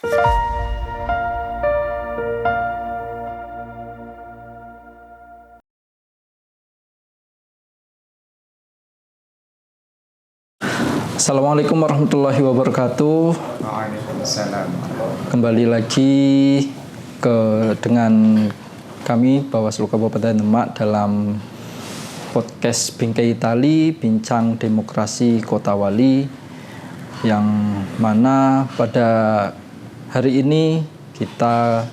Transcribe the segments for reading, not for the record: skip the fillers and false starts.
Assalamualaikum warahmatullahi wabarakatuh. Waalaikumsalam. Kembali lagi dengan kami Bawaslu Kabupaten Demak dalam podcast Bingkai Tali, Bincang Demokrasi Kota Wali, yang mana pada hari ini kita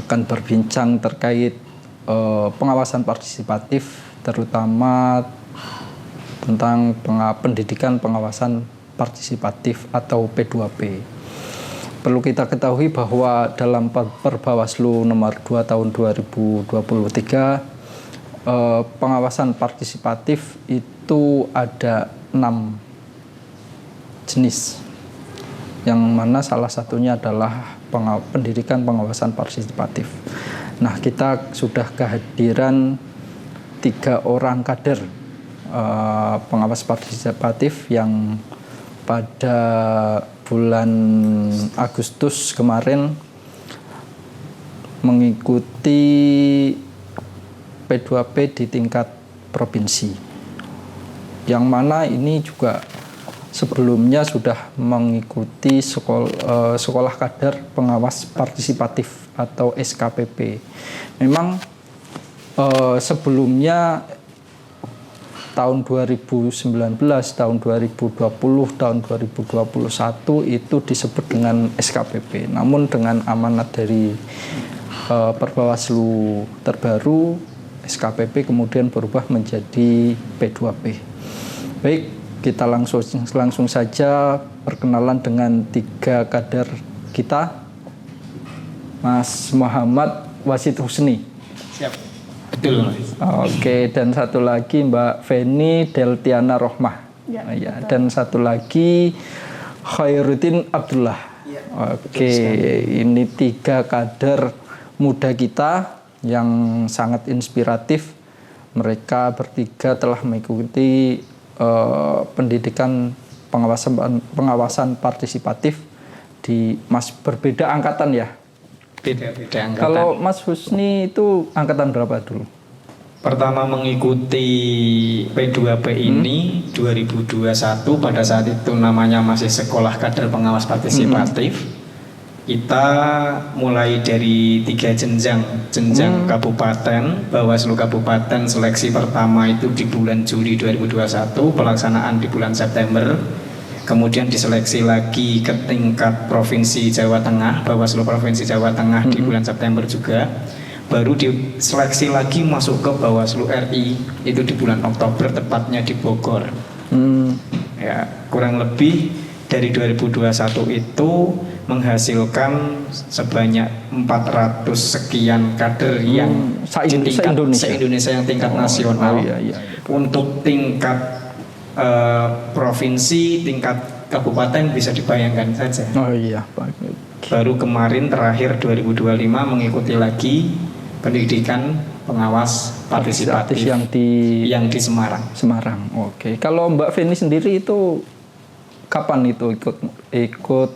akan berbincang terkait pengawasan partisipatif, terutama tentang pendidikan pengawasan partisipatif atau P2P. Perlu kita ketahui bahwa dalam Perbawaslu nomor 2 tahun 2023 pengawasan partisipatif itu ada 6 jenis, yang mana salah satunya adalah pendidikan pengawasan partisipatif. Nah, kita sudah kehadiran 3 orang kader pengawas partisipatif yang pada bulan Agustus kemarin mengikuti P2P di tingkat provinsi, yang mana ini juga sebelumnya sudah mengikuti sekolah kader pengawas partisipatif atau SKPP. Memang sebelumnya tahun 2019, tahun 2020, tahun 2021 itu disebut dengan SKPP. Namun dengan amanat dari Perbawaslu terbaru, SKPP kemudian berubah menjadi P2P. Baik, kita langsung saja perkenalan dengan 3 kader kita. Mas Muhammad Wasid Husni. Siap. Betul. Oke, dan satu lagi Mbak Feni Deltiana Rohmah. Ya, dan satu lagi Khairuddin Abdullah. Ya, oke, ini 3 kader muda kita yang sangat inspiratif. Mereka bertiga telah mengikuti pendidikan pengawasan partisipatif di berbeda angkatan ya. Beda angkatan. Kalau Mas Husni itu angkatan berapa dulu? Pertama mengikuti P2P ini 2021, pada saat itu namanya masih Sekolah Kader Pengawas Partisipatif. Kita mulai dari 3 jenjang kabupaten. Bawaslu Kabupaten seleksi pertama itu di bulan Juli 2021, pelaksanaan di bulan September. Kemudian diseleksi lagi ke tingkat Provinsi Jawa Tengah, Bawaslu Provinsi Jawa Tengah di bulan September juga. Baru diseleksi lagi masuk ke Bawaslu RI, itu di bulan Oktober, tepatnya di Bogor. Ya, kurang lebih dari 2021 itu menghasilkan sebanyak 400 sekian kader yang se-Indonesia yang tingkat nasional. Iya. Untuk tingkat provinsi, tingkat kabupaten bisa dibayangkan saja. Oh iya, Pak. Baru kemarin terakhir 2025 mengikuti lagi pendidikan pengawas partisipatif yang di Semarang. Oke. Kalau Mbak Feni sendiri itu kapan itu ikut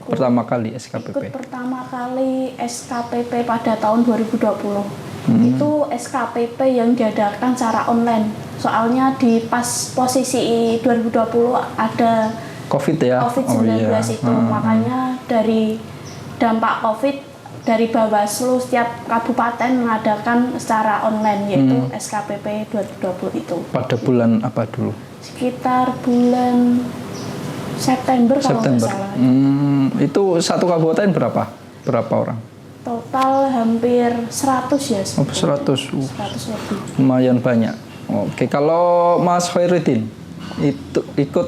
pertama kali SKPP? Ikut pertama kali SKPP pada tahun 2020. Itu SKPP yang diadakan secara online. Soalnya di pas posisi 2020 ada COVID ya. COVID-19 itu. Makanya dari dampak COVID, dari Bawaslu setiap kabupaten mengadakan secara online, yaitu SKPP 2020 itu. Pada bulan apa dulu? Sekitar bulan September. Kalau nggak salah. Itu satu kabupaten berapa orang? Total hampir 100 ya. 100 lebih. Lumayan banyak. Oke, kalau Mas Khairuddin itu ikut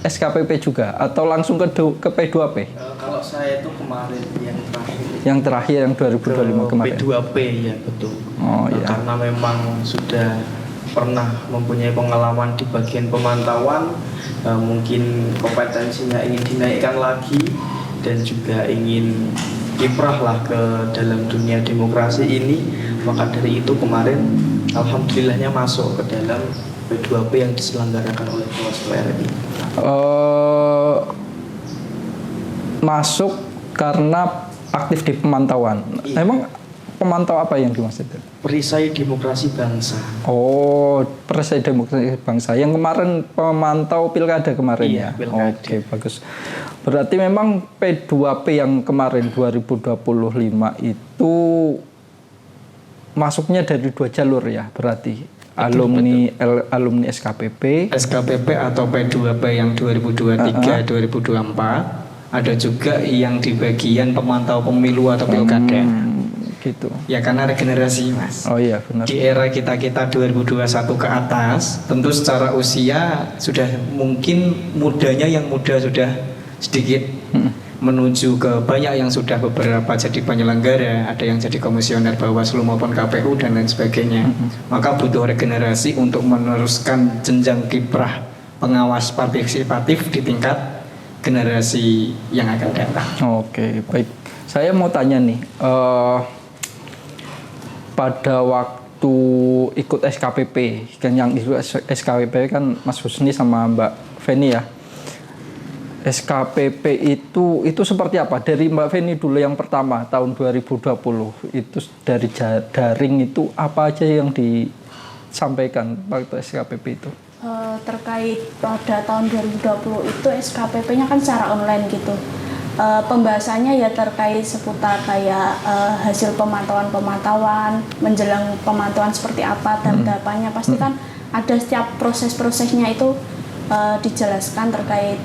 SKPP juga atau langsung ke P2P? Kalau saya itu kemarin yang terakhir yang 2025 kemarin. P2P ya, betul. Iya. Karena memang sudah pernah mempunyai pengalaman di bagian pemantauan, mungkin kompetensinya ingin dinaikkan lagi dan juga ingin kiprah lah ke dalam dunia demokrasi ini. Maka dari itu kemarin alhamdulillahnya masuk ke dalam P2P yang diselenggarakan oleh Bawaslu RI. Masuk karena aktif di pemantauan. Iya. Emang pemantau apa yang dimaksudkan? Perisai Demokrasi Bangsa. Oh, Perisai Demokrasi Bangsa yang kemarin pemantau pilkada kemarin Iya, ya. pilkada. Oke, bagus. Berarti memang P2P yang kemarin 2025 itu masuknya dari 2 jalur ya, berarti alumni SKPP. SKPP atau P2P yang 2023 2024, ada juga yang di bagian pemantau pemilu atau pilkada. Gitu. Ya karena regenerasi Mas. Oh iya benar. Di era kita 2021 ke atas, tentu secara usia sudah mungkin mudanya yang muda sudah sedikit menuju ke banyak yang sudah beberapa jadi penyelenggara, ada yang jadi komisioner Bawaslu maupun KPU dan lain sebagainya. Maka butuh regenerasi untuk meneruskan jenjang kiprah pengawas partisipatif di tingkat generasi yang akan datang. Oke, baik. Saya mau tanya nih, pada waktu ikut SKPP, kan yang ikut SKPP kan Mas Husni sama Mbak Feni ya. SKPP itu seperti apa? Dari Mbak Feni dulu yang pertama tahun 2020 itu dari daring itu apa aja yang disampaikan waktu SKPP itu? Terkait pada tahun 2020 itu SKPP-nya kan secara online gitu. Pembahasannya ya terkait seputar kayak hasil pemantauan menjelang pemantauan seperti apa dan tahapannya pasti kan ada setiap proses-prosesnya itu dijelaskan terkait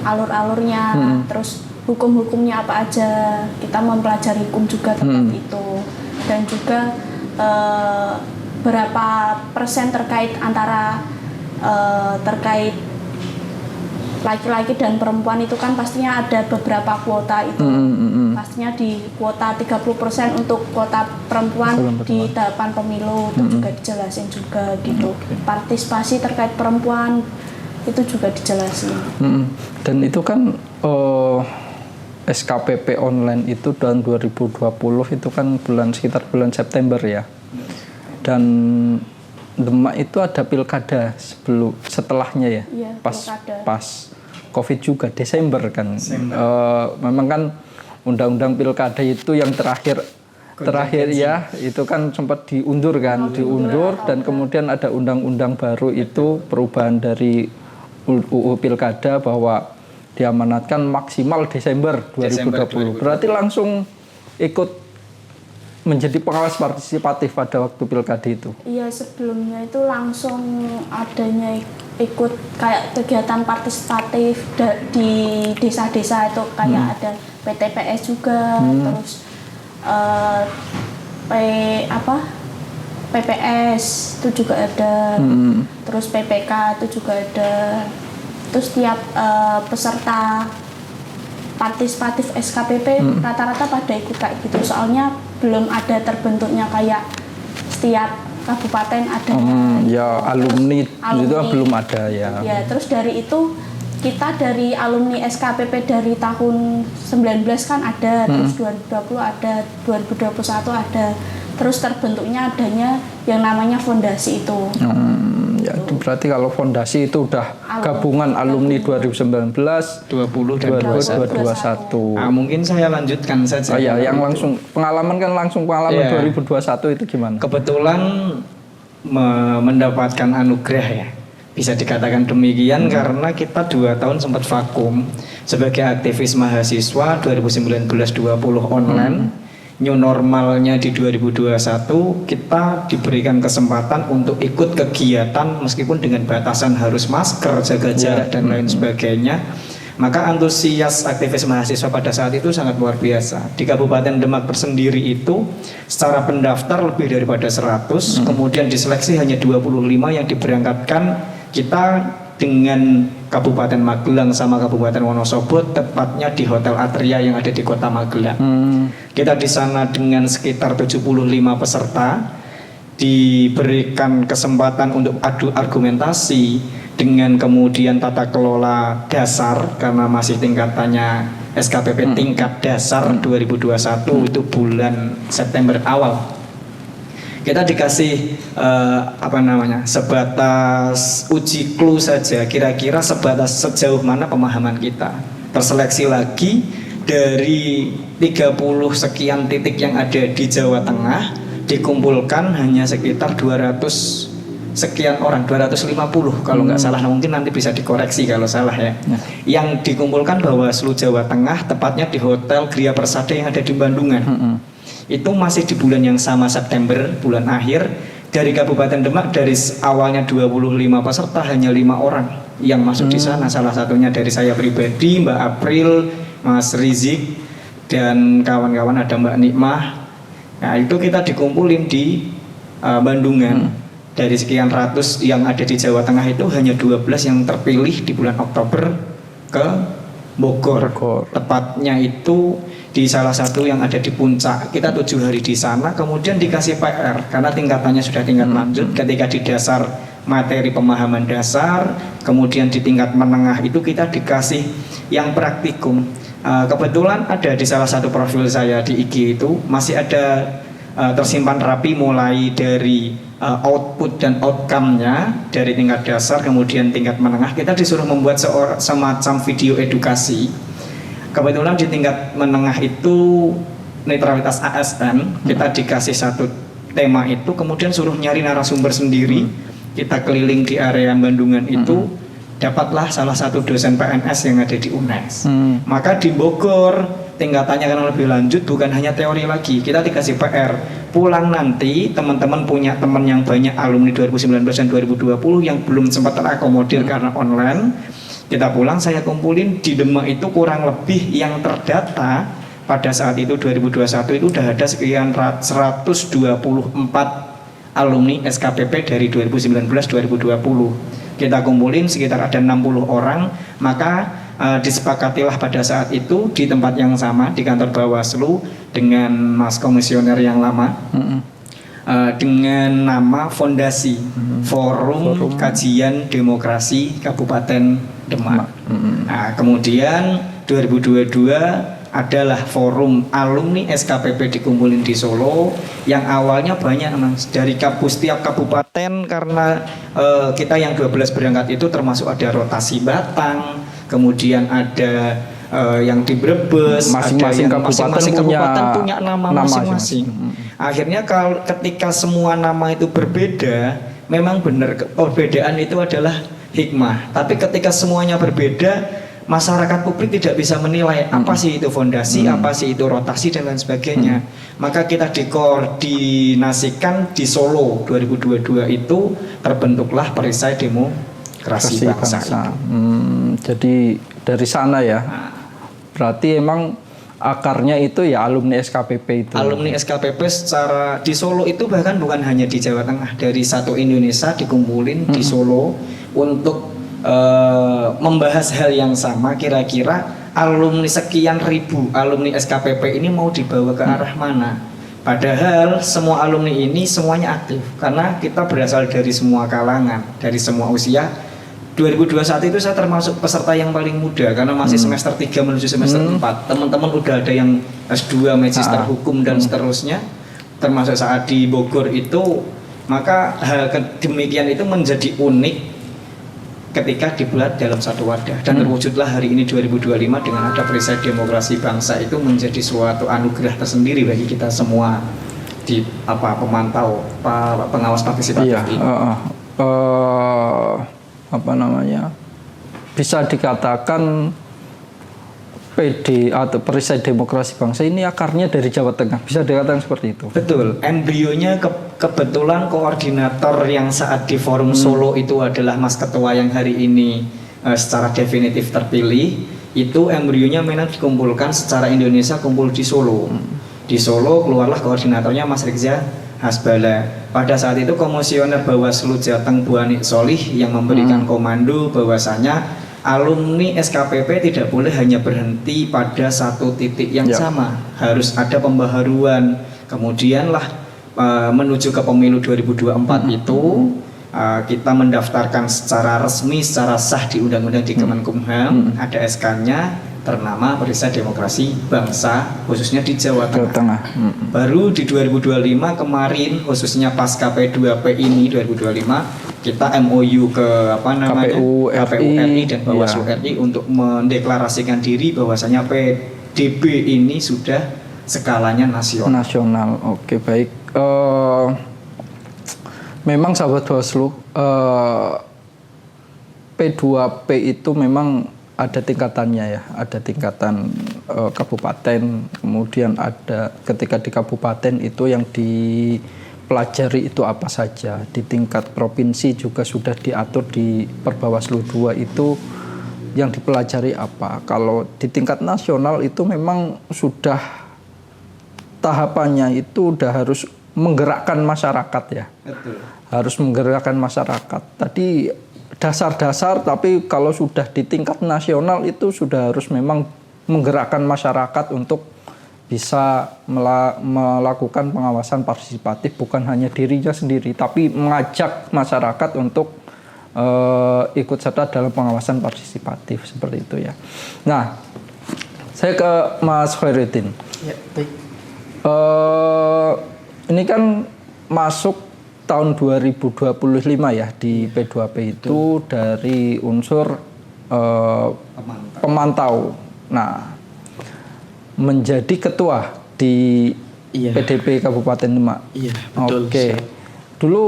alur-alurnya, terus hukum-hukumnya apa aja, kita mempelajari hukum juga terkait itu, dan juga berapa persen terkait antara terkait laki-laki dan perempuan itu kan pastinya ada beberapa kuota itu, pastinya di kuota 30% untuk kuota perempuan di tahapan pemilu itu juga dijelasin juga gitu, partisipasi terkait perempuan itu juga dijelasin. Dan itu kan SKPP online itu tahun 2020 itu kan sekitar bulan September ya. Dan Demak itu ada pilkada setelahnya ya. Iya, pas Covid juga Desember kan. Memang kan undang-undang pilkada itu yang terakhir ya itu kan sempat diundur dan kemudian ada undang-undang baru itu perubahan dari UU Pilkada bahwa diamanatkan maksimal Desember 2020. Berarti langsung ikut menjadi pengawas partisipatif pada waktu pilkada itu. Iya, sebelumnya itu langsung adanya ikut kayak kegiatan partisipatif di desa-desa itu kayak ada PTPS juga, terus PPS itu juga ada, terus PPK itu juga ada, terus tiap peserta partisipatif SKPP rata-rata pada ikut kayak gitu, soalnya belum ada terbentuknya kayak setiap kabupaten ada. Alumni itu belum ada ya. Ya, terus dari itu kita dari alumni SKPP dari tahun 19 kan ada, terus 2020 ada, 2021 ada. Terus terbentuknya adanya yang namanya fondasi itu. Ya, berarti kalau fondasi itu udah gabungan alumni 2019, 20 dan 2021. Nah, mungkin saya lanjutkan saja. Oh ya, yang langsung pengalaman 2021 itu gimana? Kebetulan mendapatkan anugerah ya. Bisa dikatakan demikian karena kita 2 tahun sempat vakum sebagai aktivis mahasiswa 2019-20 online. New normalnya di 2021 kita diberikan kesempatan untuk ikut kegiatan meskipun dengan batasan harus masker, jaga jarak dan lain sebagainya. Maka antusias aktivis mahasiswa pada saat itu sangat luar biasa. Di Kabupaten Demak tersendiri itu secara pendaftar lebih daripada 100, kemudian diseleksi hanya 25 yang diberangkatkan. Kita dengan Kabupaten Magelang sama Kabupaten Wonosobo tepatnya di Hotel Atria yang ada di Kota Magelang. Kita di sana dengan sekitar 75 peserta diberikan kesempatan untuk adu argumentasi dengan kemudian tata kelola dasar karena masih tingkatannya SKPP tingkat dasar 2021 itu bulan September awal. Kita dikasih sebatas uji clue saja, kira-kira sebatas sejauh mana pemahaman kita. Terseleksi lagi dari 30 sekian titik yang ada di Jawa Tengah dikumpulkan hanya sekitar 200 sekian orang, 250 kalau nggak salah, mungkin nanti bisa dikoreksi kalau salah ya. Yang dikumpulkan Bawaslu Jawa Tengah, tepatnya di Hotel Gria Persada yang ada di Bandungan. Itu masih di bulan yang sama, September, bulan akhir. Dari Kabupaten Demak, dari awalnya 25 peserta hanya 5 orang yang masuk di sana. Salah satunya dari saya pribadi, Mbak April, Mas Rizik, dan kawan-kawan, ada Mbak Nikmah. Nah itu kita dikumpulin di Bandungan. Dari sekian ratus yang ada di Jawa Tengah itu hanya 12 yang terpilih di bulan Oktober ke Bogor. Tepatnya itu di salah satu yang ada di puncak. Kita 7 hari di sana, kemudian dikasih PR karena tingkatannya sudah tingkat lanjut. Ketika di dasar materi pemahaman dasar, kemudian di tingkat menengah itu kita dikasih yang praktikum. Kebetulan ada di salah satu profil saya di IG itu masih ada tersimpan rapi mulai dari output dan outcome-nya dari tingkat dasar kemudian tingkat menengah. Kita disuruh membuat semacam video edukasi. Kebetulan di tingkat menengah itu netralitas ASN, kita dikasih satu tema itu, kemudian suruh nyari narasumber sendiri. Kita keliling di area Bandungan itu, dapatlah salah satu dosen PNS yang ada di UNES. Maka di Bogor tingkatannya kan lebih lanjut, bukan hanya teori lagi. Kita dikasih PR, pulang nanti teman-teman punya teman yang banyak alumni 2019 dan 2020 yang belum sempat terakomodir karena online. Kita pulang, saya kumpulin di Demak itu kurang lebih yang terdata pada saat itu 2021 itu udah ada sekian 124 alumni SKPP dari 2019-2020. Kita kumpulin sekitar ada 60 orang, maka disepakatilah pada saat itu di tempat yang sama di kantor Bawaslu dengan Mas Komisioner yang lama. Dengan nama Fondasi Forum Kajian Demokrasi Kabupaten Demak. Nah, kemudian 2022 adalah forum alumni SKPP dikumpulin di Solo yang awalnya banyak Mas dari setiap kabupaten karena kita yang 12 berangkat itu termasuk ada rotasi Batang, kemudian ada yang di Brebes, masing-masing kabupaten punya nama masing-masing. Akhirnya ketika semua nama itu berbeda, memang benar perbedaan itu adalah hikmah. Tapi ketika semuanya berbeda, masyarakat publik tidak bisa menilai apa sih itu fondasi, apa sih itu rotasi dan lain sebagainya. Maka kita dikoordinasikan di Solo 2022 itu terbentuklah Perisai Demokrasi Bangsa. Jadi dari sana ya. Berarti emang akarnya itu ya alumni SKPP itu. Alumni SKPP secara di Solo itu bahkan bukan hanya di Jawa Tengah, dari satu Indonesia dikumpulin di Solo untuk membahas hal yang sama. Kira-kira alumni sekian ribu alumni SKPP ini mau dibawa ke arah mana? Padahal semua alumni ini semuanya aktif karena kita berasal dari semua kalangan, dari semua usia. 2021 itu saya termasuk peserta yang paling muda karena masih semester 3 menuju semester 4. Teman-teman udah ada yang S2, Magister Hukum dan seterusnya. Termasuk saat di Bogor itu, maka hal demikian itu menjadi unik ketika dibuat dalam satu wadah dan terwujudlah hari ini 2025 dengan ada Perisai Demokrasi Bangsa. Itu menjadi suatu anugerah tersendiri bagi kita semua di pemantau pengawas partisipatif ini. Bisa dikatakan PD atau Perisai Demokrasi Bangsa ini akarnya dari Jawa Tengah, bisa dikatakan seperti itu. Betul, embrionya kebetulan koordinator yang saat di forum Solo itu adalah Mas Ketua yang hari ini secara definitif terpilih. Itu embrionya memang dikumpulkan secara Indonesia, kumpul di Solo. Di Solo keluarlah koordinatornya Mas Rizza Hasbala. Pada saat itu Komisioner Bawaslu Jateng Bu Anik Solih yang memberikan komando bahwasanya alumni SKPP tidak boleh hanya berhenti pada satu titik yang sama, harus ada pembaharuan. Kemudianlah menuju ke pemilu 2024 itu kita mendaftarkan secara resmi, secara sah di undang-undang di Kemenkumham, ada SK-nya ternama Perisai Demokrasi Bangsa khususnya di Jawa Tengah. Baru di 2025 kemarin khususnya pasca P2P ini 2025 kita MOU ke KPU RI dan Bawaslu RI untuk mendeklarasikan diri bahwasanya DB ini sudah skalanya nasional. Nasional, oke baik. Memang sahabat Bawaslu, P2P itu memang ada tingkatannya ya, ada tingkatan kabupaten, kemudian ada ketika di kabupaten itu yang dipelajari itu apa saja. Di tingkat provinsi juga sudah diatur di Perbawaslu 2 itu yang dipelajari apa. Kalau di tingkat nasional itu memang sudah tahapannya itu udah harus menggerakkan masyarakat ya. Betul. Harus menggerakkan masyarakat. Tadi dasar-dasar, tapi kalau sudah di tingkat nasional itu sudah harus memang menggerakkan masyarakat untuk bisa melakukan pengawasan partisipatif, bukan hanya dirinya sendiri, tapi mengajak masyarakat untuk ikut serta dalam pengawasan partisipatif seperti itu ya. Nah, saya ke Mas Khairuddin. Ya, baik. Ini kan masuk tahun 2025 ya di P2P itu dari unsur pemantau. Nah, menjadi ketua di PDP Kabupaten Demak. Iya, betul. Oke. Dulu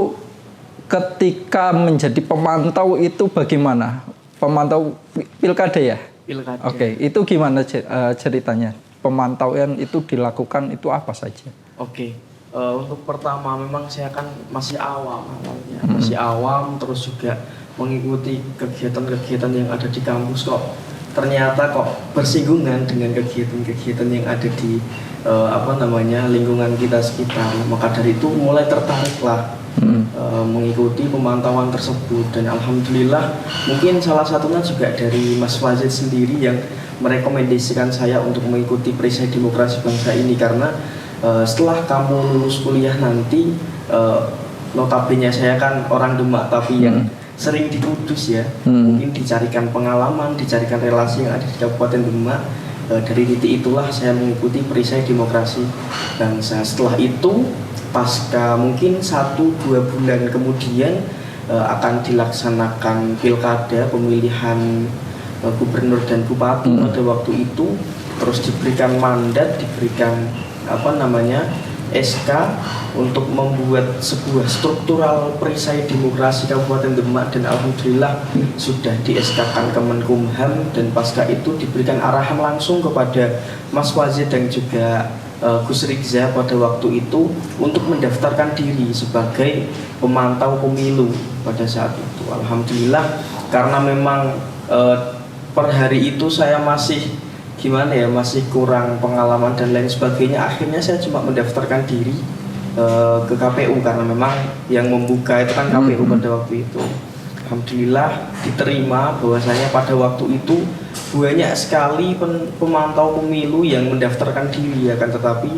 ketika menjadi pemantau itu bagaimana? Pemantau pilkada ya? Pilkada. Oke, itu gimana ceritanya? Pemantauan itu dilakukan itu apa saja? Oke. Untuk pertama memang saya kan masih awam awalnya, masih awam, terus juga mengikuti kegiatan-kegiatan yang ada di kampus kok ternyata kok bersinggungan dengan kegiatan-kegiatan yang ada di lingkungan kita sekitar. Maka dari itu mulai tertariklah mengikuti pemantauan tersebut, dan alhamdulillah mungkin salah satunya juga dari Mas Fazid sendiri yang merekomendasikan saya untuk mengikuti Perisai Demokrasi Bangsa ini, karena setelah kamu lulus kuliah nanti, notabene saya kan orang Demak tapi yang sering ditudus ya, mungkin dicarikan pengalaman, dicarikan relasi yang ada di Kabupaten Demak. Dari titik itulah saya mengikuti Perisai Demokrasi Bangsa. Setelah itu pasca mungkin 1-2 bulan kemudian akan dilaksanakan pilkada, pemilihan gubernur dan bupati pada waktu itu, terus diberikan mandat, diberikan SK untuk membuat sebuah struktural perisai demokrasi Kabupaten Demak, dan alhamdulillah sudah di SK-kan Kemenkumham, dan pasca itu diberikan arahan langsung kepada Mas Wazid dan juga Gus Rizza pada waktu itu untuk mendaftarkan diri sebagai pemantau pemilu pada saat itu. Alhamdulillah, karena memang per hari itu saya masih masih kurang pengalaman dan lain sebagainya, akhirnya saya cuma mendaftarkan diri ke KPU, karena memang yang membuka itu kan KPU pada waktu itu. Alhamdulillah diterima, bahwasanya pada waktu itu banyak sekali pemantau pemilu yang mendaftarkan diri, akan tetapi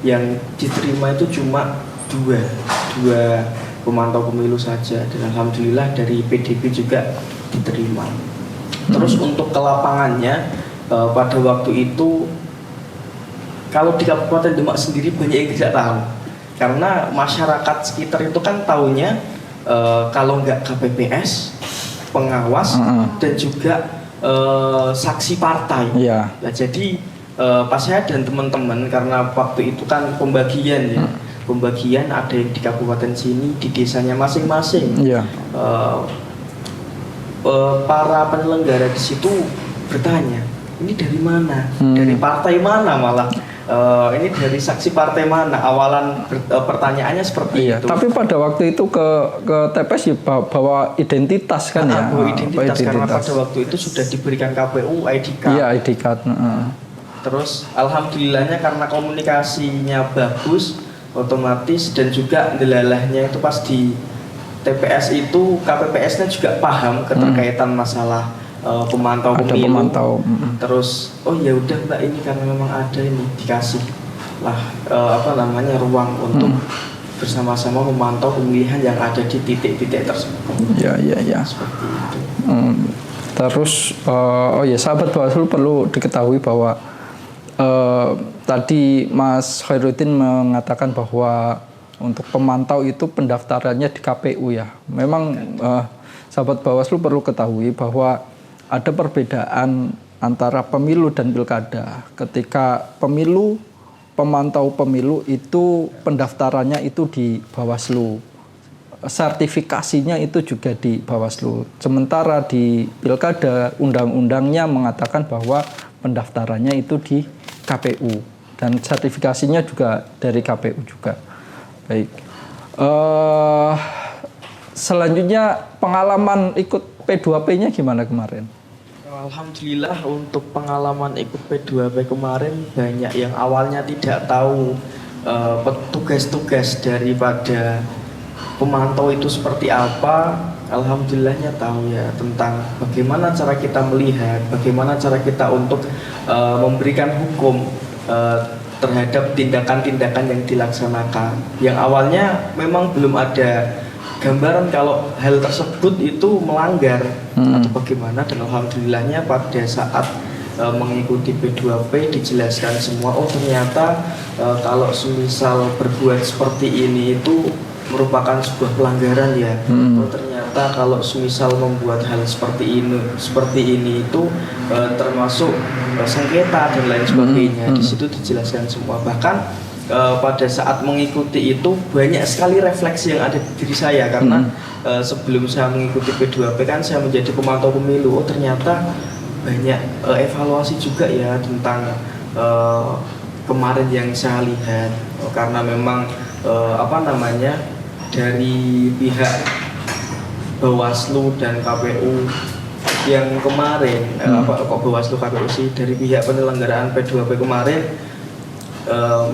yang diterima itu cuma dua pemantau pemilu saja, dan alhamdulillah dari PDP juga diterima. Terus untuk ke lapangannya, pada waktu itu kalau di Kabupaten Demak sendiri banyak yang tidak tahu, karena masyarakat sekitar itu kan taunya kalau nggak KPPS, pengawas, dan juga saksi partai. Nah, jadi pas saya dan teman-teman, karena waktu itu kan pembagian ya, pembagian ada yang di kabupaten sini, di desanya masing-masing. Para penyelenggara di situ bertanya, ini dari mana? Dari partai mana malah? Ini dari saksi partai mana? Awalan pertanyaannya seperti itu. Tapi pada waktu itu ke TPS ya bawa identitas kan ya? Bawa identitas, karena pada waktu itu sudah diberikan KPU ID card. Iya, ID card. Terus alhamdulillahnya karena komunikasinya bagus, otomatis, dan juga delalahnya itu pas di TPS itu, KPPS-nya juga paham keterkaitan masalah pemantau pemilu. Terus oh ya udah Mbak, ini karena memang ada ini, dikasih lah ruang untuk bersama-sama memantau pemilihan yang ada di titik-titik tersebut. Ya. Seperti itu. Terus sahabat Bawaslu perlu diketahui bahwa tadi Mas Khairuddin mengatakan bahwa untuk pemantau itu pendaftarannya di KPU ya. Memang sahabat Bawaslu perlu ketahui bahwa ada perbedaan antara pemilu dan pilkada. Ketika pemantau pemilu itu pendaftarannya itu di Bawaslu, sertifikasinya itu juga di Bawaslu. Sementara di pilkada undang-undangnya mengatakan bahwa pendaftarannya itu di KPU dan sertifikasinya juga dari KPU juga. Baik. Selanjutnya pengalaman ikut P2P-nya gimana kemarin? Alhamdulillah untuk pengalaman ikut P2P kemarin banyak yang awalnya tidak tahu tugas-tugas daripada pemantau itu seperti apa. Alhamdulillahnya tahu ya tentang bagaimana cara kita melihat, bagaimana cara kita untuk memberikan hukum terhadap tindakan-tindakan yang dilaksanakan. Yang awalnya memang belum ada gambaran kalau hal tersebut itu melanggar atau bagaimana, dan alhamdulillahnya pada saat mengikuti P2P dijelaskan semua, oh ternyata kalau semisal berbuat seperti ini itu merupakan sebuah pelanggaran ya. Oh ternyata kalau semisal membuat hal seperti ini itu termasuk sengketa dan lain sebagainya. Di situ dijelaskan semua. Bahkan pada saat mengikuti itu banyak sekali refleksi yang ada di diri saya, karena sebelum saya mengikuti P2P kan saya menjadi pemantau pemilu. Oh ternyata banyak evaluasi juga ya tentang kemarin yang saya lihat. Karena memang dari pihak Bawaslu dan KPU yang kemarin Bawaslu KPU sih, dari pihak penyelenggaraan P2P kemarin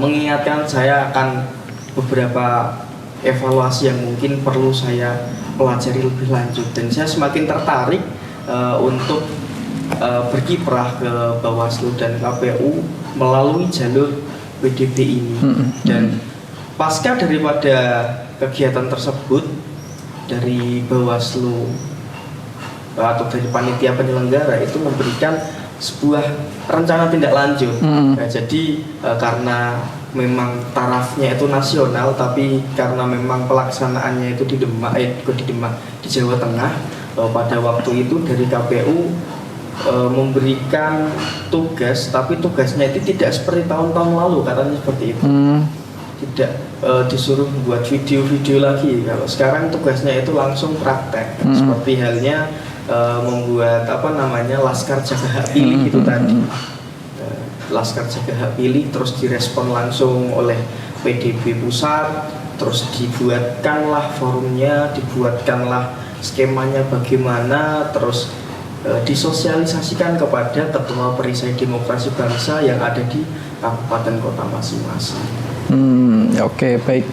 mengingatkan saya akan beberapa evaluasi yang mungkin perlu saya pelajari lebih lanjut, dan saya semakin tertarik untuk berkiprah ke Bawaslu dan KPU melalui jalur PDP ini. Dan pasca daripada kegiatan tersebut dari Bawaslu atau dari panitia penyelenggara itu memberikan sebuah rencana tindak lanjut. Nah, jadi karena memang tarafnya itu nasional, tapi karena memang pelaksanaannya itu di Jawa Tengah, pada waktu itu dari KPU memberikan tugas, tapi tugasnya itu tidak seperti tahun-tahun lalu, katanya seperti itu. Tidak disuruh buat video-video lagi. Kalau sekarang tugasnya itu langsung praktek, seperti halnya membuat Laskar Jaga Hak Pilih itu tadi. Laskar Jaga Hak Pilih terus direspon langsung oleh PDB pusat, terus dibuatkanlah forumnya, dibuatkanlah skemanya bagaimana, terus disosialisasikan kepada ketua perisai demokrasi bangsa yang ada di kabupaten kota masing-masing. Oke, baik.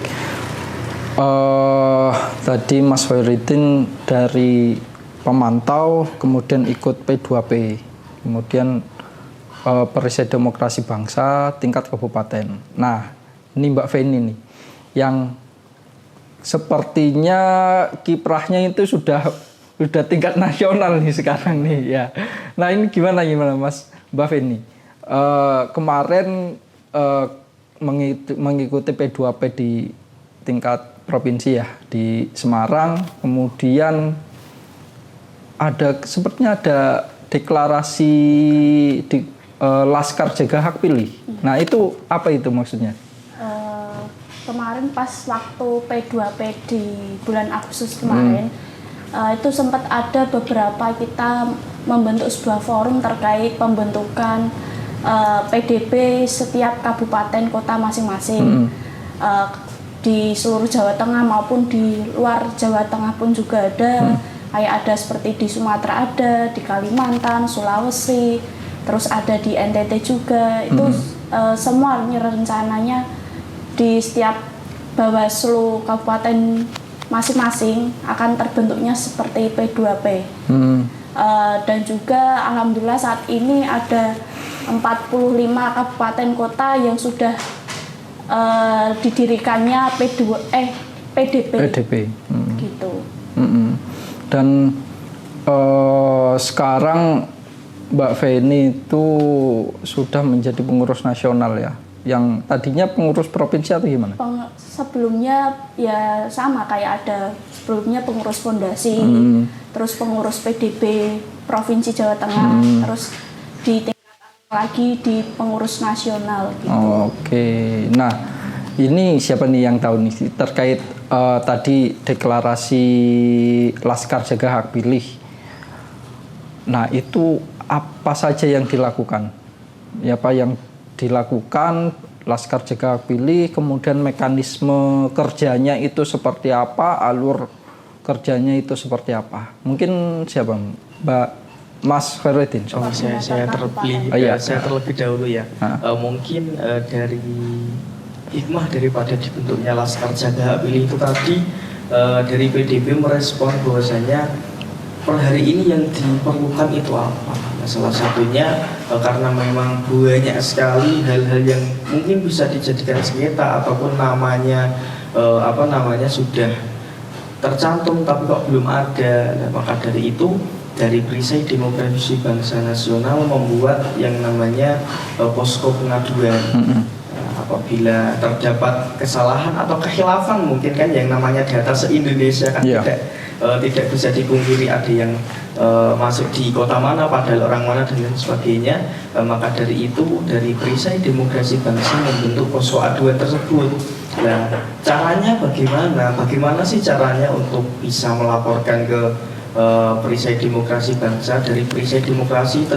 Tadi Mas Hoiruddin dari pemantau, kemudian ikut P2P, kemudian perisai demokrasi bangsa tingkat kabupaten. Nah, ini Mbak Feni nih, yang sepertinya kiprahnya itu sudah tingkat nasional nih sekarang nih ya. Nah ini gimana Mas Mbak Feni? Kemarin mengikuti P2P di tingkat provinsi ya di Semarang, kemudian sepertinya ada deklarasi di Laskar Jaga Hak Pilih. Nah itu apa itu maksudnya? Kemarin pas waktu P2P di bulan Agustus kemarin, itu sempat ada beberapa kita membentuk sebuah forum terkait pembentukan PDB setiap kabupaten kota masing-masing. Di seluruh Jawa Tengah maupun di luar Jawa Tengah pun juga ada. Kayak ada seperti di Sumatera ada, di Kalimantan, Sulawesi, terus ada di NTT juga. Itu semua rencananya di setiap Bawaslu kabupaten masing-masing akan terbentuknya seperti P2P. Dan juga alhamdulillah saat ini ada 45 kabupaten kota yang sudah didirikannya PDP. Gitu. Dan sekarang Mbak Feni itu sudah menjadi pengurus nasional ya, yang tadinya pengurus provinsi atau gimana? Sebelumnya ya sama, kayak ada sebelumnya pengurus fondasi, terus pengurus PDB Provinsi Jawa Tengah, terus ditingkatkan lagi di pengurus nasional gitu. Oke. Nah, ini siapa nih yang tahu nih terkait tadi deklarasi Laskar Jaga Hak Pilih. Nah, itu apa saja yang dilakukan? Ya, apa yang dilakukan Laskar Jaga Hak Pilih, kemudian mekanisme kerjanya itu seperti apa, alur kerjanya itu seperti apa? Mungkin siapa? Mbak Mas Khairuddin. Saya terlebih dahulu ya. Mungkin dari hikmah daripada dibentuknya Laskar Jaga Hak Pilih itu tadi dari PDB merespon bahwasanya per hari ini yang diperlukan itu apa? Nah, salah satunya karena memang banyak sekali hal-hal yang mungkin bisa dijadikan sengketa ataupun namanya sudah tercantum tapi kok belum ada. Nah, maka dari itu dari Perisai Demokrasi Bangsa Nasional membuat yang namanya posko pengaduan. Apabila terdapat kesalahan atau kehilafan mungkin kan yang namanya data se-Indonesia kan tidak bisa dipungkiri ada yang masuk di kota mana padahal orang mana dan lain sebagainya. Maka dari itu dari Perisai Demokrasi Bangsa membentuk posko aduan tersebut. Nah, caranya bagaimana? Bagaimana sih caranya untuk bisa melaporkan ke Perisai Demokrasi Bangsa? Dari Perisai Demokrasi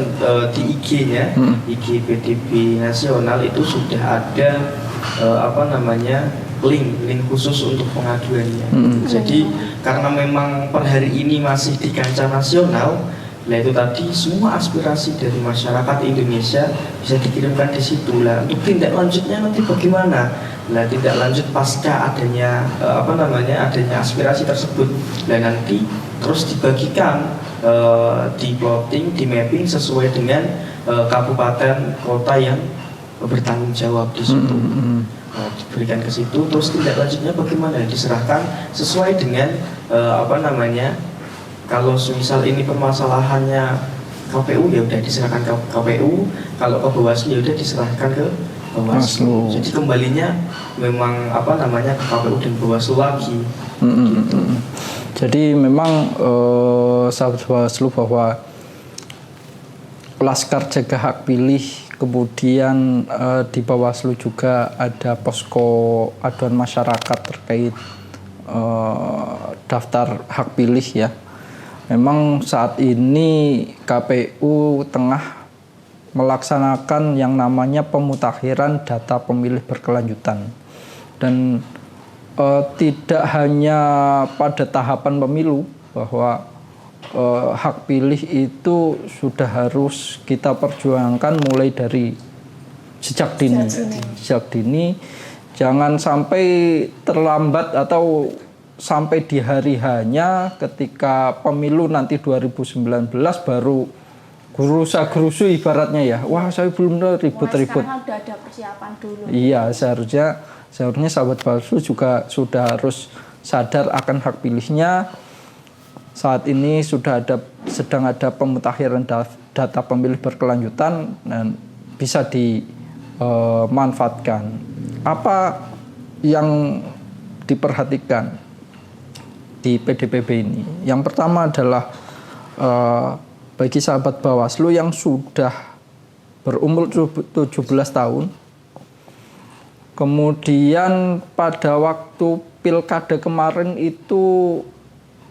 di IG-nya, IG PDB Nasional itu sudah ada link khusus untuk pengaduannya. Jadi karena memang per hari ini masih di kancah nasional, nah itu tadi semua aspirasi dari masyarakat Indonesia bisa dikirimkan di situ lah. Untuk tindak lanjutnya nanti bagaimana? Nah, tindak lanjut pasca adanya adanya aspirasi tersebut. Dan nanti terus dibagikan, di plotting, di mapping sesuai dengan kabupaten kota yang bertanggung jawab di situ. Diberikan ke situ, terus tindak lanjutnya bagaimana? Diserahkan sesuai dengan kalau misal ini permasalahannya KPU ya udah diserahkan ke KPU, kalau ke Bawaslu ya udah diserahkan ke Bawaslu. Jadi kembalinya memang ke KPU dan Bawaslu lagi. Gitu. Jadi memang sahabat Bawaslu bahwa Laskar Jaga Hak Pilih, kemudian di Bawaslu juga ada posko aduan masyarakat terkait daftar hak pilih ya. Memang saat ini KPU tengah melaksanakan yang namanya pemutakhiran data pemilih berkelanjutan. Dan tidak hanya pada tahapan pemilu bahwa hak pilih itu sudah harus kita perjuangkan mulai dari sejak dini. Jangan sampai terlambat atau sampai di hari hanya ketika pemilu nanti 2019 baru gerusa-gerusu ibaratnya ya. Wah, saya belum ribut-ribut. Sekarang udah ada persiapan dulu. Iya, seharusnya sahabat Bawaslu juga sudah harus sadar akan hak pilihnya. Saat ini sedang ada pemutakhiran data pemilih berkelanjutan dan bisa dimanfaatkan. Apa yang diperhatikan di PDPB ini? Yang pertama adalah bagi sahabat Bawaslu yang sudah berumur 17 tahun, kemudian pada waktu pilkada kemarin itu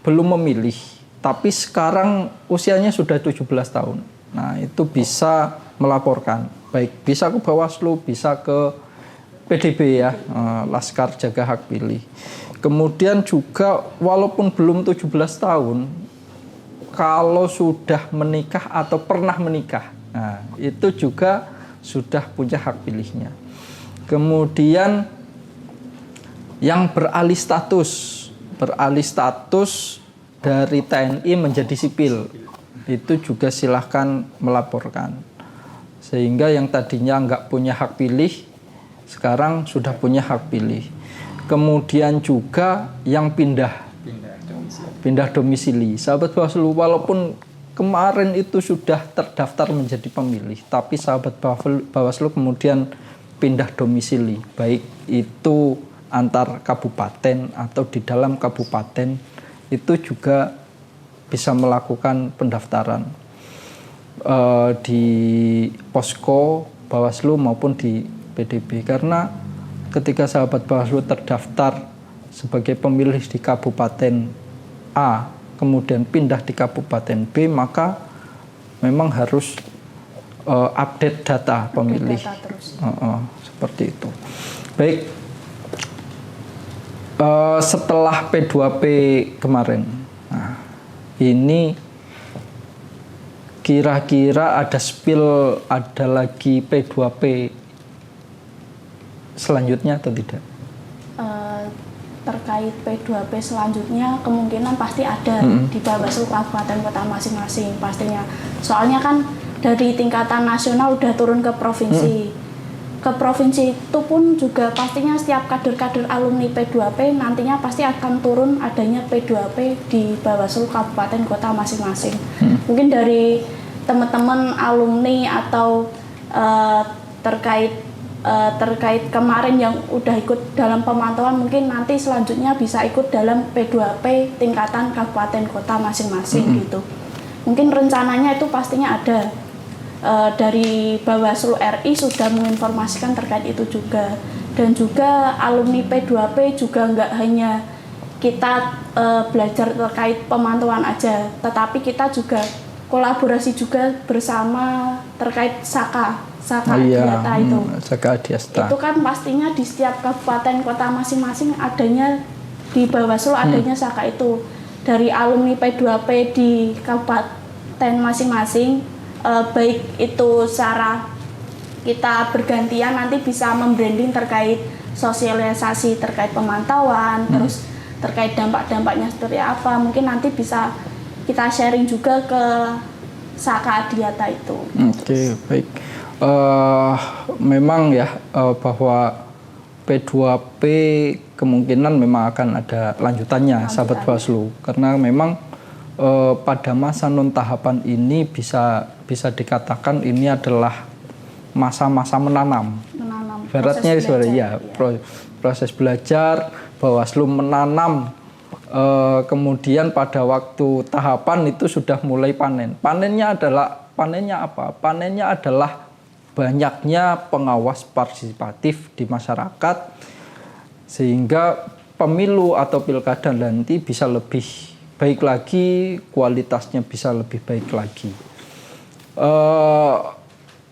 belum memilih, tapi sekarang usianya sudah 17 tahun. Nah, itu bisa melaporkan, baik bisa ke Bawaslu, bisa ke PDB ya, Laskar Jaga Hak Pilih. Kemudian juga walaupun belum 17 tahun, kalau sudah menikah atau pernah menikah, nah, itu juga sudah punya hak pilihnya. Kemudian yang beralih status dari TNI menjadi sipil, itu juga silahkan melaporkan. Sehingga yang tadinya nggak punya hak pilih, sekarang sudah punya hak pilih. Kemudian juga yang pindah domisili. Sahabat Bawaslu, walaupun kemarin itu sudah terdaftar menjadi pemilih, tapi sahabat Bawaslu kemudian pindah domisili, baik itu antar kabupaten atau di dalam kabupaten, itu juga bisa melakukan pendaftaran. di posko Bawaslu maupun di PDB, karena ketika sahabat Bawaslu terdaftar sebagai pemilih di Kabupaten A kemudian pindah di Kabupaten B, maka memang harus update data pemilih. Data terus. Seperti itu. Baik, setelah P2P kemarin, nah, ini kira-kira ada spill, ada lagi P2P selanjutnya atau tidak? Terkait P2P selanjutnya kemungkinan pasti ada di Bawaslu kabupaten kota masing-masing pastinya. Soalnya kan dari tingkatan nasional udah turun ke provinsi. Ke provinsi itu pun juga pastinya setiap kader-kader alumni P2P nantinya pasti akan turun adanya P2P di Bawaslu kabupaten kota masing-masing. Mungkin dari teman-teman alumni atau terkait kemarin yang udah ikut dalam pemantauan, mungkin nanti selanjutnya bisa ikut dalam P2P tingkatan kabupaten kota masing-masing gitu. Mungkin rencananya itu pastinya ada. Dari Bawaslu RI sudah menginformasikan terkait itu juga. Dan juga alumni P2P juga nggak hanya kita belajar terkait pemantauan aja, tetapi kita juga kolaborasi juga bersama terkait Saka Adiata itu. Saka Adiasta. Itu kan pastinya di setiap kabupaten kota masing-masing adanya di Bawaslu adanya Saka itu. Dari alumni P2P di kabupaten masing-masing, baik itu secara kita bergantian nanti bisa membranding terkait sosialisasi terkait pemantauan, terus terkait dampak-dampaknya seperti apa, mungkin nanti bisa kita sharing juga ke Saka Adiata itu. Oke, baik. Memang ya bahwa P2P kemungkinan memang akan ada lanjutannya, sahabat Bawaslu, karena memang pada masa non tahapan ini bisa dikatakan ini adalah masa-masa menanam. Baratnya sebenarnya proses belajar, Bawaslu menanam, kemudian pada waktu tahapan itu sudah mulai panen. Panennya apa? Panennya adalah banyaknya pengawas partisipatif di masyarakat, sehingga pemilu atau pilkada nanti bisa lebih baik lagi, kualitasnya bisa lebih baik lagi.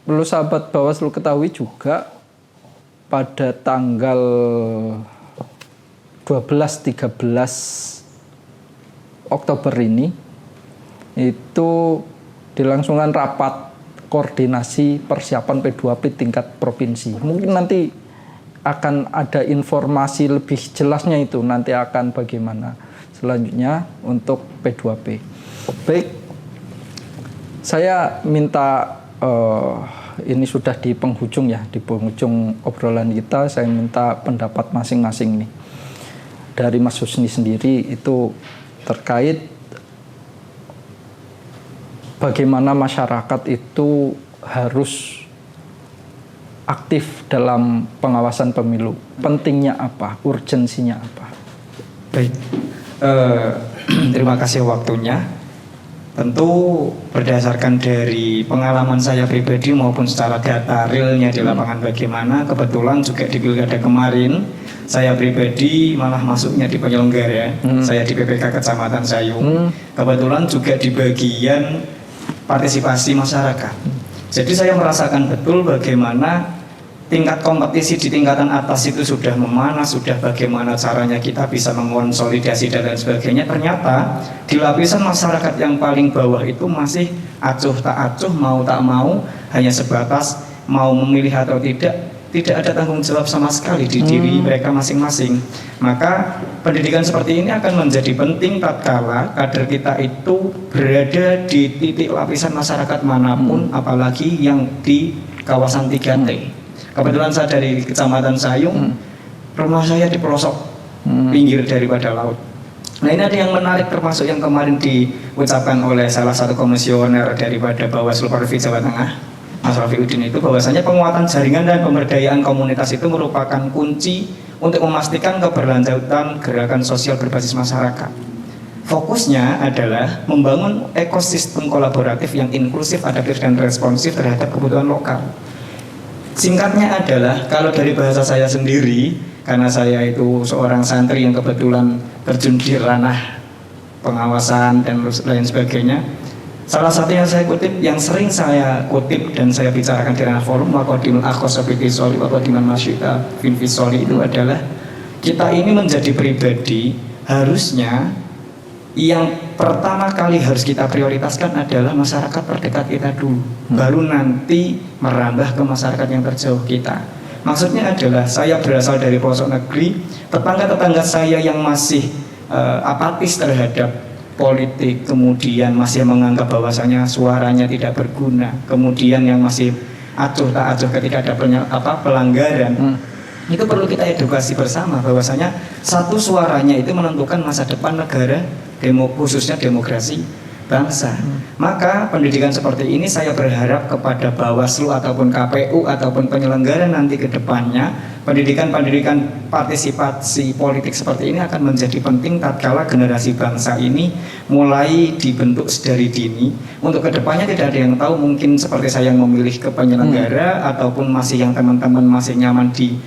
Perlu sahabat Bawaslu ketahui juga pada tanggal 12-13 Oktober ini itu dilangsungkan rapat koordinasi persiapan P2P tingkat provinsi. Mungkin nanti akan ada informasi lebih jelasnya, itu nanti akan bagaimana selanjutnya untuk P2P. Baik, saya minta ini sudah di penghujung ya, di penghujung obrolan kita, saya minta pendapat masing-masing nih. Dari Mas Husni sendiri itu terkait bagaimana masyarakat itu harus aktif dalam pengawasan pemilu. Pentingnya apa? Urgensinya apa? Baik, terima kasih waktunya. Tentu berdasarkan dari pengalaman saya pribadi maupun secara data realnya di lapangan bagaimana, kebetulan juga di pilkada kemarin saya pribadi malah masuknya di penyelenggara. Saya di PPK Kecamatan Sayung, kebetulan juga di bagian partisipasi masyarakat. Jadi saya merasakan betul bagaimana tingkat kompetisi di tingkatan atas itu sudah memanas, sudah bagaimana caranya kita bisa mengonsolidasi dan lain sebagainya. Ternyata di lapisan masyarakat yang paling bawah itu masih acuh tak acuh, mau tak mau, hanya sebatas mau memilih atau tidak ada tanggung jawab sama sekali di diri mereka masing-masing. Maka pendidikan seperti ini akan menjadi penting tatkala kader kita itu berada di titik lapisan masyarakat manapun, apalagi yang di kawasan 3T. Kebetulan saya dari Kecamatan Sayung, rumah saya di pelosok pinggir daripada laut. Nah, ini ada yang menarik, termasuk yang kemarin diucapkan oleh salah satu komisioner daripada Bawaslu Provinsi Jawa Tengah, Mas Rafiuddin, itu bahwasanya penguatan jaringan dan pemberdayaan komunitas itu merupakan kunci untuk memastikan keberlanjutan gerakan sosial berbasis masyarakat. Fokusnya adalah membangun ekosistem kolaboratif yang inklusif, adaptif, dan responsif terhadap kebutuhan lokal. Singkatnya adalah, kalau dari bahasa saya sendiri, karena saya itu seorang santri yang kebetulan terjun di ranah pengawasan dan lain sebagainya, salah satu yang saya kutip, yang sering saya kutip dan saya bicarakan di ranah forum Waqadimul Akhos Soli Waqadiman Masyita Finfisoli itu adalah, kita ini menjadi pribadi harusnya yang pertama kali harus kita prioritaskan adalah masyarakat terdekat kita dulu, baru nanti merambah ke masyarakat yang terjauh kita. Maksudnya adalah, saya berasal dari pelosok negeri, tetangga-tetangga saya yang masih apatis terhadap politik, kemudian masih menganggap bahwasanya suaranya tidak berguna, kemudian yang masih acuh tak acuh ketika ada pelanggaran, itu perlu kita edukasi bersama bahwasanya satu suaranya itu menentukan masa depan negara, khususnya demokrasi bangsa. Maka pendidikan seperti ini saya berharap kepada Bawaslu ataupun KPU ataupun penyelenggara nanti ke depannya, pendidikan partisipasi politik seperti ini akan menjadi penting tatkala generasi bangsa ini mulai dibentuk sedari dini. Untuk kedepannya tidak ada yang tahu, mungkin seperti saya yang memilih ke penyelenggara ataupun masih yang teman-teman masih nyaman di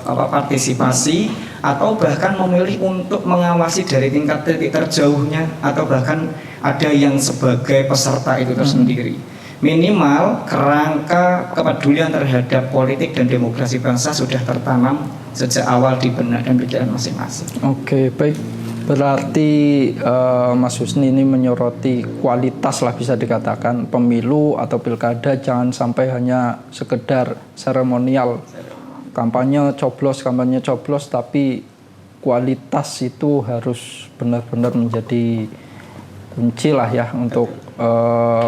partisipasi, atau bahkan memilih untuk mengawasi dari tingkat titik terjauhnya, atau bahkan ada yang sebagai peserta itu tersendiri. Minimal kerangka kepedulian terhadap politik dan demokrasi bangsa sudah tertanam sejak awal di benak dan pikiran masing-masing. Oke, baik. Berarti Mas Husni ini menyoroti kualitas lah, bisa dikatakan pemilu atau pilkada jangan sampai hanya sekedar seremonial, kampanye coblos, tapi kualitas itu harus benar-benar menjadi kunci lah ya untuk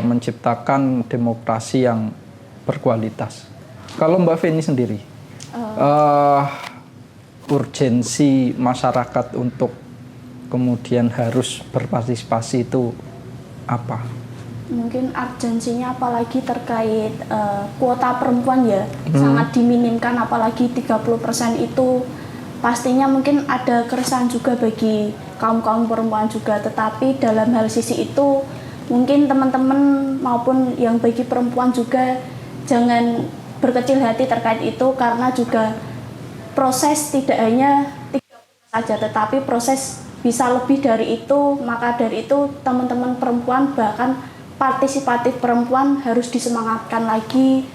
menciptakan demokrasi yang berkualitas. Kalau Mbak Feni sendiri, urgensi masyarakat untuk kemudian harus berpartisipasi itu apa? Mungkin urgensinya apalagi terkait kuota perempuan ya, sangat diminimkan, apalagi 30% itu pastinya mungkin ada keresahan juga bagi kaum-kaum perempuan juga, tetapi dalam hal sisi itu mungkin teman-teman maupun yang bagi perempuan juga jangan berkecil hati terkait itu, karena juga proses tidak hanya 30% saja, tetapi proses bisa lebih dari itu. Maka dari itu teman-teman perempuan, bahkan partisipatif perempuan harus disemangatkan lagi,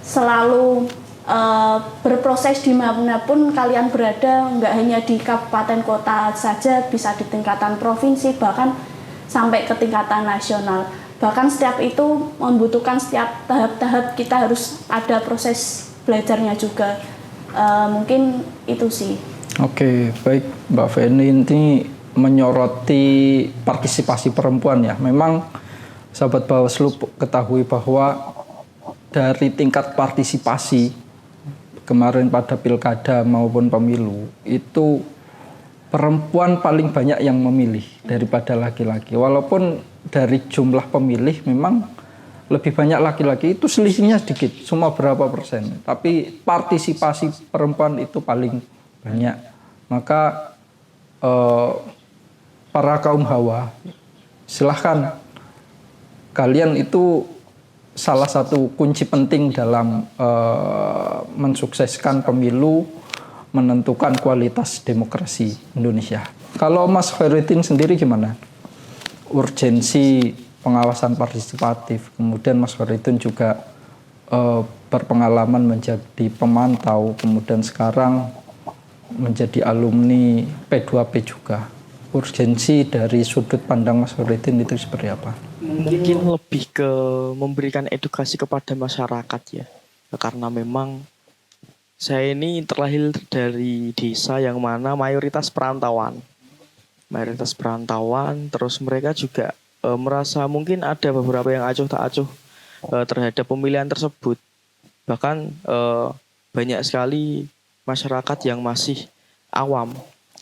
selalu berproses dimanapun kalian berada, nggak hanya di kabupaten kota saja, bisa di tingkatan provinsi, bahkan sampai ke tingkatan nasional. Bahkan setiap itu membutuhkan setiap tahap-tahap kita harus ada proses belajarnya juga. Mungkin itu sih. Oke, baik Mbak Feni ini menyoroti partisipasi perempuan ya. Memang sahabat Bawaslu ketahui bahwa dari tingkat partisipasi kemarin pada pilkada maupun pemilu itu perempuan paling banyak yang memilih daripada laki-laki. Walaupun dari jumlah pemilih memang lebih banyak laki-laki, itu selisihnya sedikit, cuma berapa persen. Tapi partisipasi perempuan itu paling banyak. Maka para kaum hawa, silahkan kalian itu salah satu kunci penting dalam mensukseskan pemilu, menentukan kualitas demokrasi Indonesia. Kalau Mas Khairuddin sendiri gimana? Urgensi pengawasan partisipatif, kemudian Mas Khairuddin juga berpengalaman menjadi pemantau, kemudian sekarang menjadi alumni P2P juga. Urgensi dari sudut pandang Mas Khairuddin itu seperti apa? Mungkin lebih ke memberikan edukasi kepada masyarakat ya. Karena memang saya ini terlahir dari desa yang mana mayoritas perantauan. Terus mereka juga merasa mungkin ada beberapa yang acuh tak acuh terhadap pemilihan tersebut. Bahkan banyak sekali masyarakat yang masih awam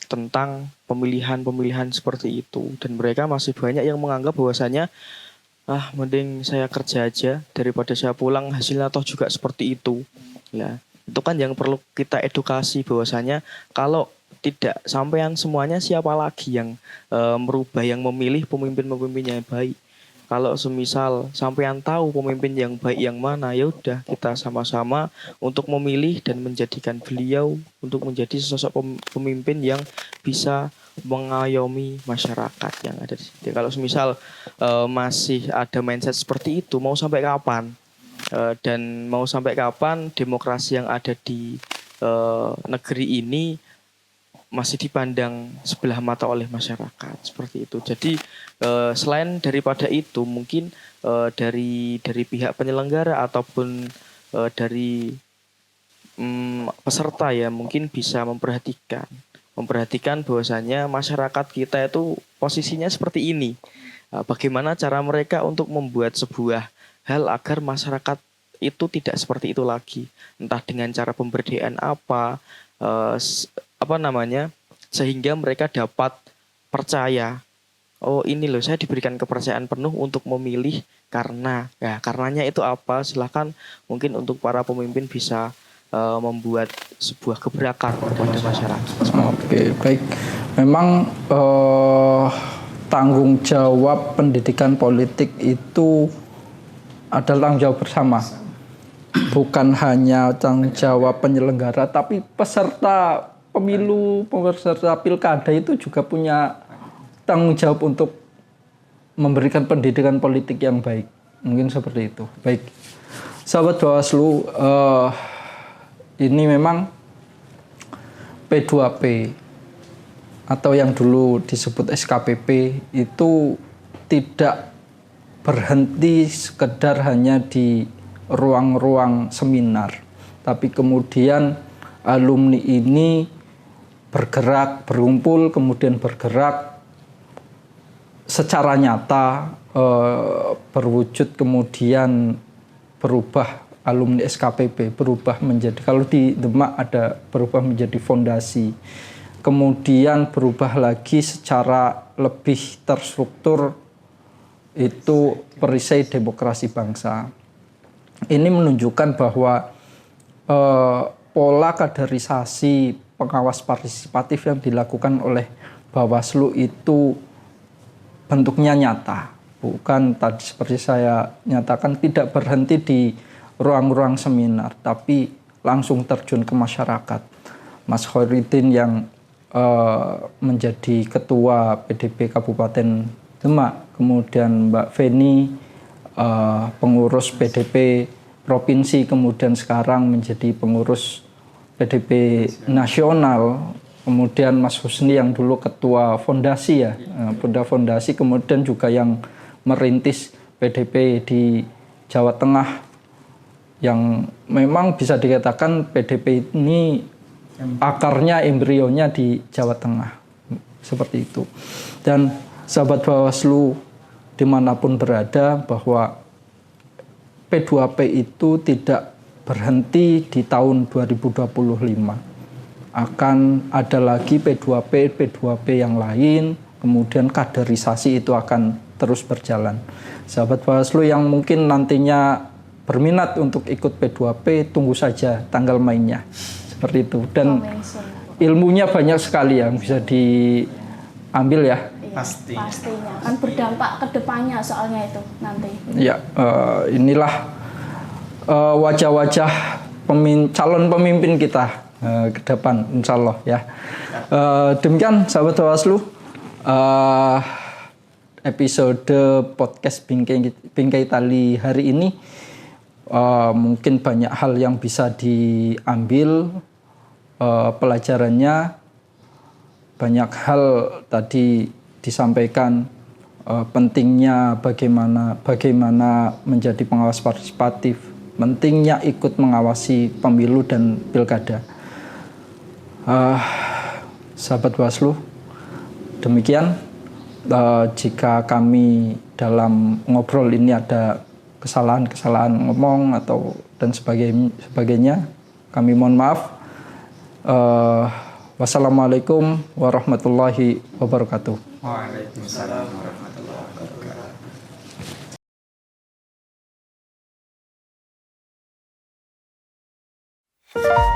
tentang pemilihan seperti itu, dan mereka masih banyak yang menganggap bahwasanya mending saya kerja aja daripada saya pulang hasilnya toh juga seperti itu. Ya, Itu kan yang perlu kita edukasi bahwasanya kalau tidak sampean semuanya siapa lagi yang merubah, yang memilih pemimpin-pemimpin yang baik. Kalau semisal sampean tahu pemimpin yang baik yang mana, ya udah kita sama-sama untuk memilih dan menjadikan beliau untuk menjadi sosok pemimpin yang bisa mengayomi masyarakat yang ada di sini. Kalau semisal masih ada mindset seperti itu, mau sampai kapan? Dan mau sampai kapan demokrasi yang ada di negeri ini masih dipandang sebelah mata oleh masyarakat seperti itu. Jadi selain daripada itu mungkin dari pihak penyelenggara ataupun dari peserta ya mungkin bisa memperhatikan bahwasanya masyarakat kita itu posisinya seperti ini. Bagaimana cara mereka untuk membuat sebuah hal agar masyarakat itu tidak seperti itu lagi, entah dengan cara pemberdayaan sehingga mereka dapat percaya, oh ini loh saya diberikan kepercayaan penuh untuk memilih karenanya itu apa. Silahkan mungkin untuk para pemimpin bisa membuat sebuah gebrakan kepada masyarakat. Oke, baik. Memang tanggung jawab pendidikan politik itu adalah tanggung jawab bersama. Bukan hanya tanggung jawab penyelenggara, tapi peserta pemilu, peserta pilkada itu juga punya tanggung jawab untuk memberikan pendidikan politik yang baik. Mungkin seperti itu. Baik, sahabat Bawaslu, ini memang P2P atau yang dulu disebut SKPP itu tidak berhenti sekedar hanya di ruang-ruang seminar, tapi kemudian alumni ini bergerak, berkumpul, kemudian bergerak secara nyata, berwujud kemudian berubah. Alumni SKPP berubah menjadi, kalau di Demak ada berubah menjadi fondasi, kemudian berubah lagi secara lebih terstruktur, itu perisai demokrasi bangsa. Ini menunjukkan bahwa pola kaderisasi pengawas partisipatif yang dilakukan oleh Bawaslu itu bentuknya nyata, bukan tadi seperti saya nyatakan tidak berhenti di ruang-ruang seminar, tapi langsung terjun ke masyarakat. Mas Khairuddin yang menjadi ketua PDP Kabupaten Demak, kemudian Mbak Feni pengurus PDP Provinsi, kemudian sekarang menjadi pengurus PDP Nasional, kemudian Mas Husni yang dulu ketua fondasi ya, fondasi, kemudian juga yang merintis PDP di Jawa Tengah, yang memang bisa dikatakan PDP ini akarnya, embrionya di Jawa Tengah, seperti itu. Dan sahabat Bawaslu dimanapun berada, bahwa P2P itu tidak berhenti di tahun 2025. Akan ada lagi P2P yang lain, kemudian kaderisasi itu akan terus berjalan. Sahabat Bawaslu yang mungkin nantinya berminat untuk ikut P2P, tunggu saja tanggal mainnya. Seperti itu. Dan ilmunya banyak sekali yang bisa diambil ya. Pastinya. Kan berdampak ke depannya soalnya itu nanti. Ya, inilah wajah-wajah calon pemimpin kita ke depan, insya Allah ya. Demikian sahabat Bawaslu, episode podcast Bingkai Tali hari ini. Mungkin banyak hal yang bisa diambil pelajarannya, banyak hal tadi disampaikan, pentingnya bagaimana menjadi pengawas partisipatif, pentingnya ikut mengawasi pemilu dan pilkada. Sahabat Bawaslu, demikian. Jika kami dalam ngobrol ini ada kesalahan ngomong dan sebagainya, kami mohon maaf. Wassalamualaikum warahmatullahi wabarakatuh. Waalaikumsalam warahmatullahi wabarakatuh. kasih.